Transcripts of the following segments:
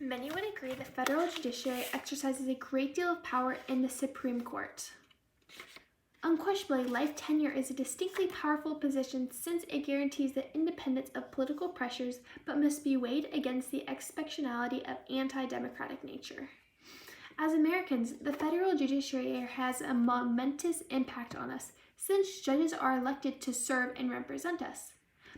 Many would agree the federal judiciary exercises a great deal of power in the Supreme Court. Unquestionably, life tenure is a distinctly powerful position since it guarantees the independence of political pressures but must be weighed against the exceptionality of anti-democratic nature. As Americans, the federal judiciary has a momentous impact on us since judges are elected to serve and represent us.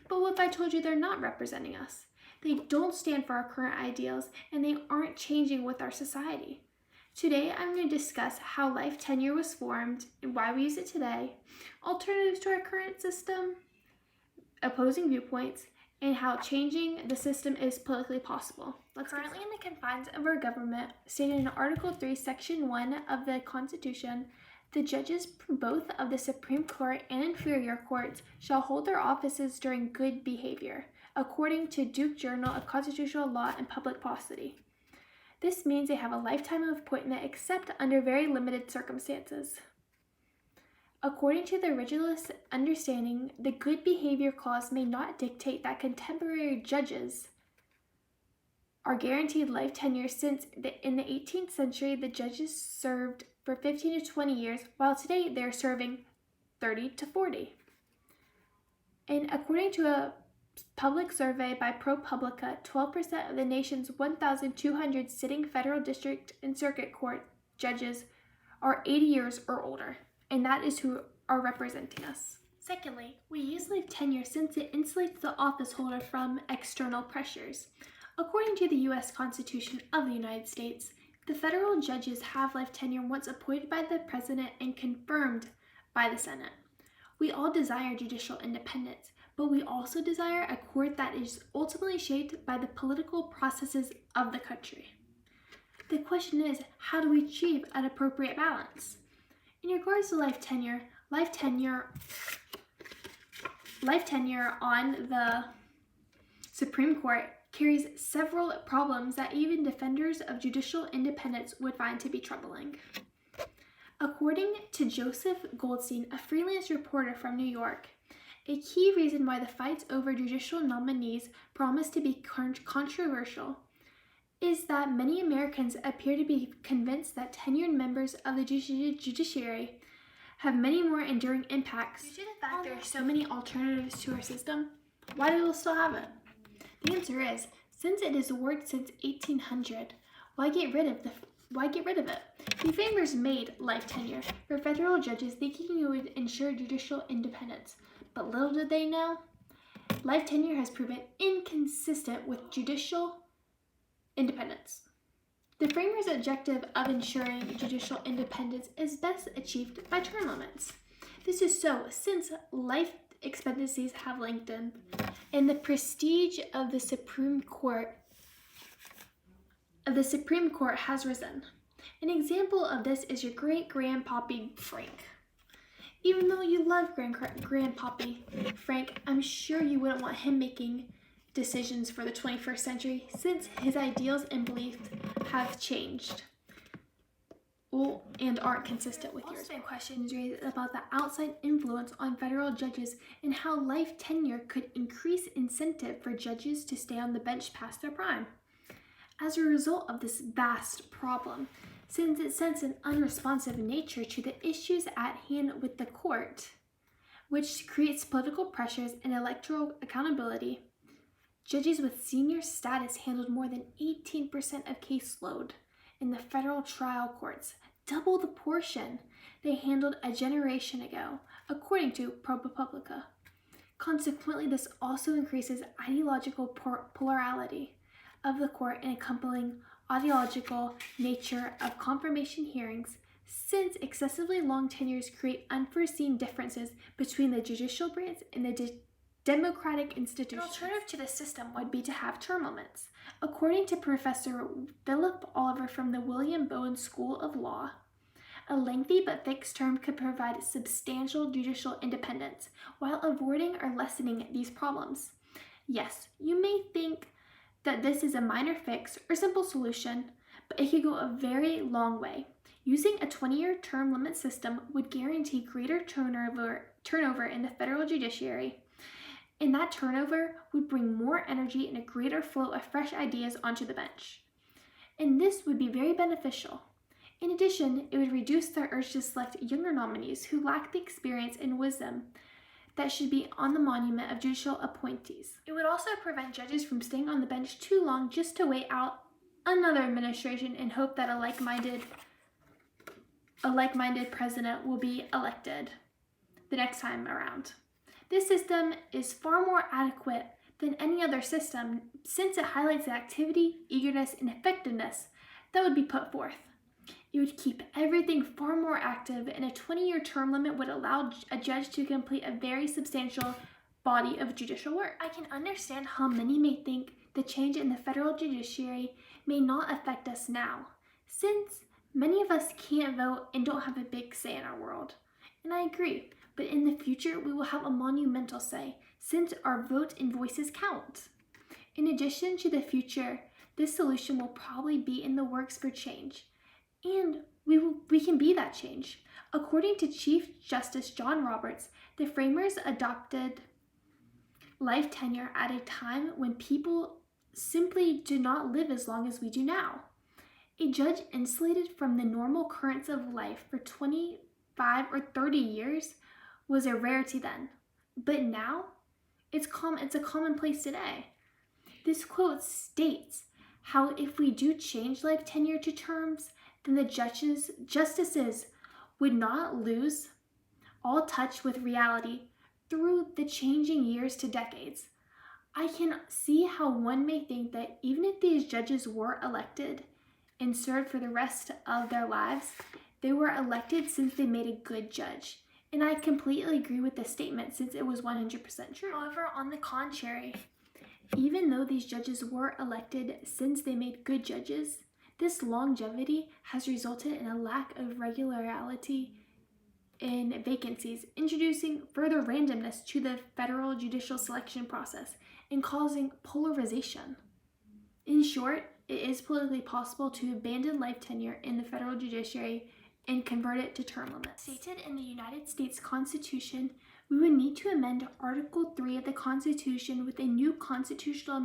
But what if I told you they're not representing us? They don't stand for our current ideals and they aren't changing with our society. Today, I'm going to discuss how life tenure was formed and why we use it today, alternatives to our current system, opposing viewpoints, and how changing the system is politically possible. Currently in the confines of our government, stated in Article 3, Section 1 of the Constitution, the judges both of the Supreme Court and inferior courts shall hold their offices during good behavior, according to Duke Journal of Constitutional Law and Public Policy. This means they have a lifetime of appointment except under very limited circumstances. According to the originalist understanding, the good behavior clause may not dictate that contemporary judges are guaranteed life tenure since in the 18th century the judges served for 15 to 20 years, while today they're serving 30 to 40. And according to a public survey by ProPublica, 12% of the nation's 1,200 sitting federal district and circuit court judges are 80 years or older, and that is who are representing us. Secondly, we use life tenure since it insulates the office holder from external pressures. According to the U.S. Constitution of the United States, the federal judges have life tenure once appointed by the President and confirmed by the Senate. We all desire judicial independence, but we also desire a court that is ultimately shaped by the political processes of the country. The question is, how do we achieve an appropriate balance? In regards to life tenure on the Supreme Court carries several problems that even defenders of judicial independence would find to be troubling. According to Joseph Goldstein, a freelance reporter from New York, a key reason why the fights over judicial nominees promise to be controversial is that many Americans appear to be convinced that tenured members of the judiciary have many more enduring impacts. Due to the fact there are so many alternatives to our system, why do we still have it? The answer is, since it has worked since 1800, why get rid of it? The framers made life tenure for federal judges thinking it would ensure judicial independence, but little did they know, life tenure has proven inconsistent with judicial independence. The framers' objective of ensuring judicial independence is best achieved by term limits. This is so since life expectancies have lengthened and the prestige of the Supreme Court has risen. An example of this is your great-grandpappy Frank. Even though you love grandpappy Frank, I'm sure you wouldn't want him making decisions for the 21st century since his ideals and beliefs have changed and aren't consistent with yours. Also, questions raised about the outside influence on federal judges and how life tenure could increase incentive for judges to stay on the bench past their prime. As a result of this vast problem, since it sends an unresponsive nature to the issues at hand with the court, which creates political pressures and electoral accountability, judges with senior status handled more than 18% of caseload in the federal trial courts, double the portion they handled a generation ago, according to ProPublica. Consequently, this also increases ideological plurality of the court and accompanying ideological nature of confirmation hearings, since excessively long tenures create unforeseen differences between the judicial branch and the democratic institutions. An alternative to this system would be to have term limits. According to Professor Philip Oliver from the William Bowen School of Law, a lengthy but fixed term could provide substantial judicial independence while avoiding or lessening these problems. Yes, you may think that this is a minor fix or simple solution, but it could go a very long way. Using a 20-year term limit system would guarantee greater turnover in the federal judiciary, and that turnover would bring more energy and a greater flow of fresh ideas onto the bench. and this would be very beneficial. In addition, it would reduce the urge to select younger nominees who lack the experience and wisdom that should be on the monument of judicial appointees. It would also prevent judges from staying on the bench too long just to wait out another administration and hope that a like-minded president will be elected the next time around. This system is far more adequate than any other system since it highlights the activity, eagerness, and effectiveness that would be put forth. It would keep everything far more active, and a 20-year term limit would allow a judge to complete a very substantial body of judicial work. I can understand how many may think the change in the federal judiciary may not affect us now, since many of us can't vote and don't have a big say in our world. And I agree, but in the future we will have a monumental say, since our vote and voices count. In addition to the future, this solution will probably be in the works for change. And we can be that change. According to Chief Justice John Roberts, the framers adopted life tenure at a time when people simply did not live as long as we do now. A judge insulated from the normal currents of life for 25 or 30 years was a rarity then, but now it's a commonplace today. This quote states how if we do change life tenure to terms, then the justices would not lose all touch with reality through the changing years to decades. I can see how one may think that even if these judges were elected and served for the rest of their lives, they were elected since they made a good judge. And I completely agree with this statement since it was 100% true. However, on the contrary, even though these judges were elected since they made good judges, this longevity has resulted in a lack of regularity in vacancies, introducing further randomness to the federal judicial selection process and causing polarization. In short, it is politically possible to abandon life tenure in the federal judiciary and convert it to term limits. Stated in the United States Constitution, we would need to amend Article 3 of the Constitution with a new constitutional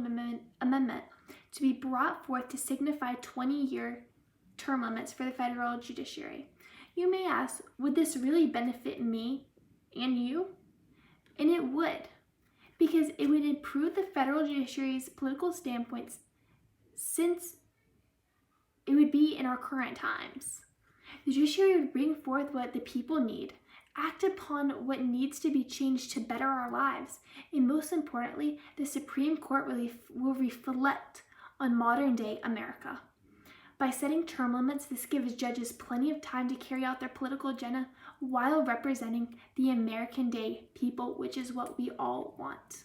amendment to be brought forth to signify 20-year term limits for the federal judiciary. You may ask, would this really benefit me and you? And it would, because it would improve the federal judiciary's political standpoints since it would be in our current times. The judiciary would bring forth what the people need, act upon what needs to be changed to better our lives, and most importantly, the Supreme Court will reflect on modern-day America. By setting term limits, this gives judges plenty of time to carry out their political agenda while representing the American day people, which is what we all want.